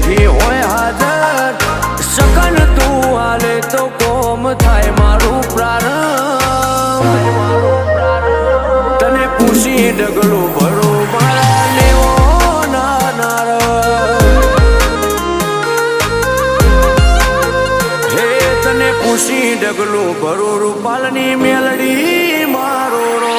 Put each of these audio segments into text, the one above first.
થી હોય હાજર સકન તું હાલે તો કોમ થાય મારું પ્રારંભ તને પૂછી ડગલું ભરો મારા લેવો નાર હે તને પૂછી ડગલું ભરો રૂપાલની મેલડી મારો રો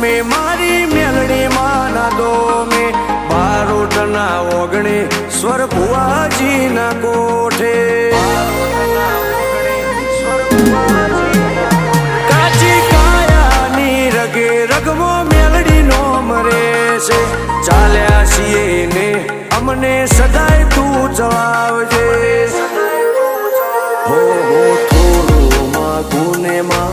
में मारी मेलड़ी माना दो में बारोटना ओगणे स्वर भुआ जी ना कोठे काची काया नी रगे रगवो मेलड़ी नो मरे से चाल्या छिए ने अमने सदाय तू चलावजे हो थोड़ो मागुने मा